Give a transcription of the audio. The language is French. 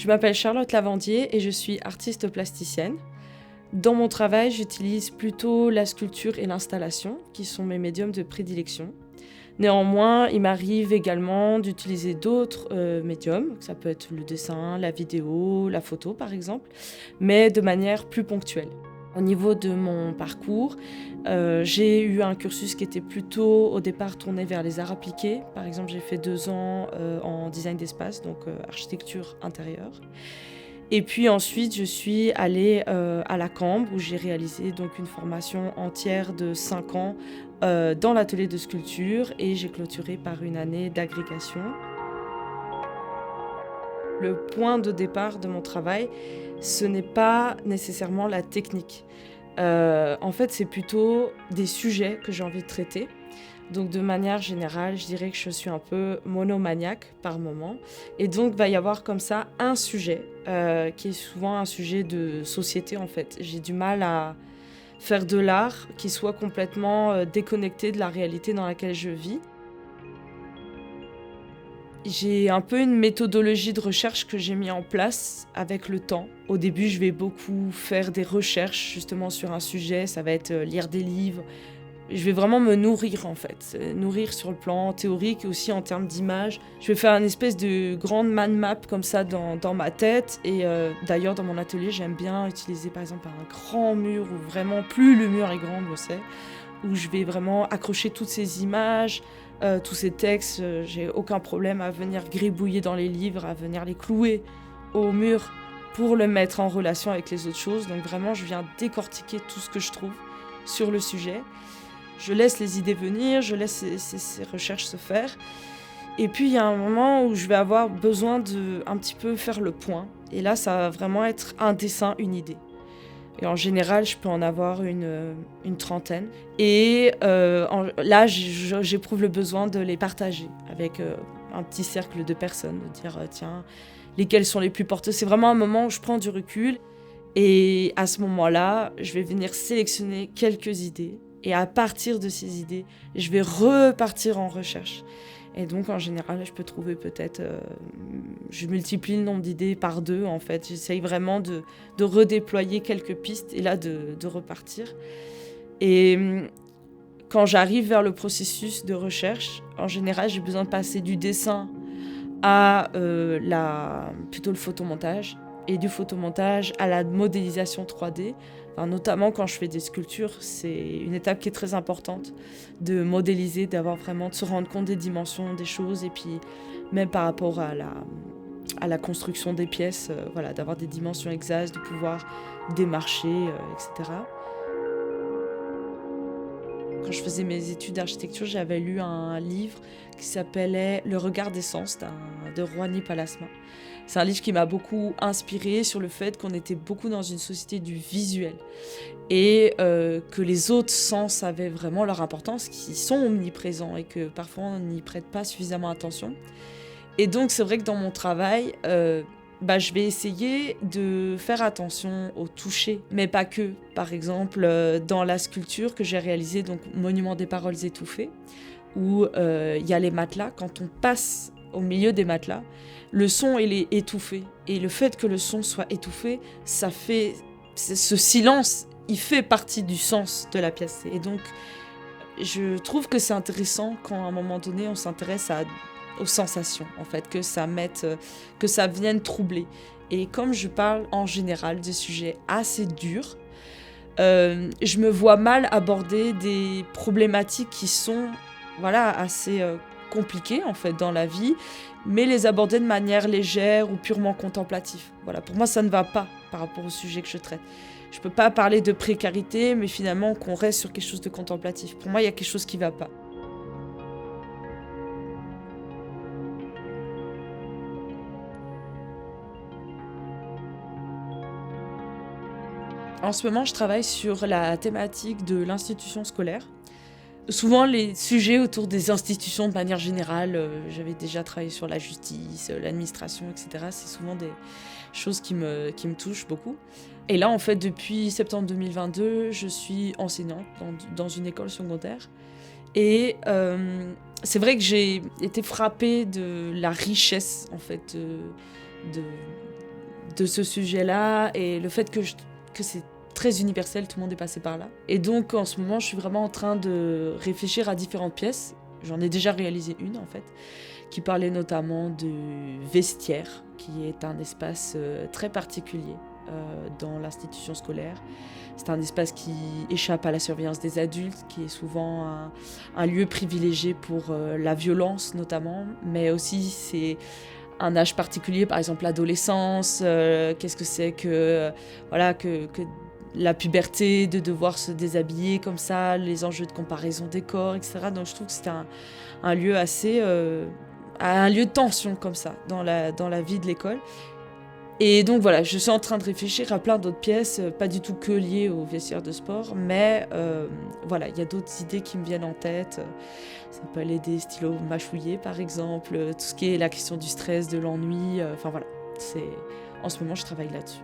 Je m'appelle Charlotte Lavandier et je suis artiste plasticienne. Dans mon travail, j'utilise plutôt la sculpture et l'installation, qui sont mes médiums de prédilection. Néanmoins, il m'arrive également d'utiliser d'autres médiums, ça peut être le dessin, la vidéo, la photo par exemple, mais de manière plus ponctuelle. Au niveau de mon parcours, j'ai eu un cursus qui était plutôt au départ tourné vers les arts appliqués. Par exemple, j'ai fait 2 ans en design d'espace, donc architecture intérieure. Et puis ensuite, je suis allée à la Cambre où j'ai réalisé donc une formation entière de 5 ans dans l'atelier de sculpture et j'ai clôturé par une année d'agrégation. Le point de départ de mon travail, ce n'est pas nécessairement la technique. En fait, c'est plutôt des sujets que j'ai envie de traiter. Donc de manière générale, je dirais que je suis un peu monomaniaque par moment. Et donc il va y avoir comme ça un sujet qui est souvent un sujet de société en fait. J'ai du mal à faire de l'art qui soit complètement déconnecté de la réalité dans laquelle je vis. J'ai un peu une méthodologie de recherche que j'ai mis en place avec le temps. Au début, je vais beaucoup faire des recherches justement sur un sujet. Ça va être lire des livres. Je vais vraiment me nourrir en fait. Nourrir sur le plan théorique et aussi en termes d'images. Je vais faire une espèce de grande mind map comme ça dans ma tête. Et d'ailleurs, dans mon atelier, j'aime bien utiliser par exemple un grand mur où vraiment, plus le mur est grand, je sais, où je vais vraiment accrocher toutes ces images. Tous ces textes, j'ai aucun problème à venir gribouiller dans les livres, à venir les clouer au mur pour le mettre en relation avec les autres choses. Donc vraiment, je viens décortiquer tout ce que je trouve sur le sujet. Je laisse les idées venir, je laisse ces recherches se faire. Et puis, il y a un moment où je vais avoir besoin de un petit peu faire le point. Et là, ça va vraiment être un dessin, une idée. Et en général, je peux en avoir une trentaine. Et là, j'éprouve le besoin de les partager avec un petit cercle de personnes, de dire, tiens, lesquelles sont les plus porteuses. C'est vraiment un moment où je prends du recul. Et à ce moment-là, je vais venir sélectionner quelques idées. Et à partir de ces idées, je vais repartir en recherche. Et donc, en général, je peux trouver peut-être... je multiplie le nombre d'idées par 2, en fait. J'essaye vraiment de redéployer quelques pistes et là, de repartir. Et quand j'arrive vers le processus de recherche, en général, j'ai besoin de passer du dessin à plutôt le photomontage. Et du photomontage à la modélisation 3D. Enfin, notamment quand je fais des sculptures, c'est une étape qui est très importante de modéliser, de se rendre compte des dimensions des choses et puis même par rapport à la construction des pièces, d'avoir des dimensions exactes, de pouvoir démarcher, etc. Quand je faisais mes études d'architecture, j'avais lu un livre qui s'appelait Le regard des sens de Rouhani Pallasmaa. C'est un livre qui m'a beaucoup inspirée sur le fait qu'on était beaucoup dans une société du visuel et que les autres sens avaient vraiment leur importance, qu'ils sont omniprésents et que parfois on n'y prête pas suffisamment attention. Et donc c'est vrai que dans mon travail, je vais essayer de faire attention au toucher, mais pas que. Par exemple, dans la sculpture que j'ai réalisée, donc Monument des paroles étouffées, où il y a les matelas, quand on passe au milieu des matelas, le son il est étouffé. Et le fait que le son soit étouffé, ça fait... Ce silence, il fait partie du sens de la pièce. Et donc, je trouve que c'est intéressant quand à un moment donné, on s'intéresse aux sensations, en fait, que ça vienne troubler. Et comme je parle en général de sujets assez durs, je me vois mal aborder des problématiques qui sont assez compliquées en fait dans la vie, mais les aborder de manière légère ou purement contemplative. Voilà, pour moi ça ne va pas par rapport au sujet que je traite. Je peux pas parler de précarité, mais finalement qu'on reste sur quelque chose de contemplatif. Pour moi, il y a quelque chose qui va pas. En ce moment, je travaille sur la thématique de l'institution scolaire. Souvent, les sujets autour des institutions de manière générale, j'avais déjà travaillé sur la justice, l'administration, etc. C'est souvent des choses qui me touchent beaucoup. Et là, en fait, depuis septembre 2022, je suis enseignante dans une école secondaire. Et c'est vrai que j'ai été frappée de la richesse, en fait, de ce sujet-là et le fait que c'est très universel, tout le monde est passé par là. Et donc en ce moment, je suis vraiment en train de réfléchir à différentes pièces. J'en ai déjà réalisé une en fait, qui parlait notamment du vestiaire, qui est un espace très particulier dans l'institution scolaire. C'est un espace qui échappe à la surveillance des adultes, qui est souvent un lieu privilégié pour la violence notamment, mais aussi c'est un âge particulier, par exemple l'adolescence, qu'est-ce que c'est que, que la puberté, de devoir se déshabiller comme ça, les enjeux de comparaison des corps, etc. Donc je trouve que c'était un lieu assez... un lieu de tension comme ça, dans la vie de l'école. Et donc voilà, je suis en train de réfléchir à plein d'autres pièces, pas du tout que liées au vestiaire de sport, mais voilà, il y a d'autres idées qui me viennent en tête. Ça peut aller des stylos mâchouillés par exemple, tout ce qui est la question du stress, de l'ennui, enfin voilà. En ce moment, je travaille là-dessus.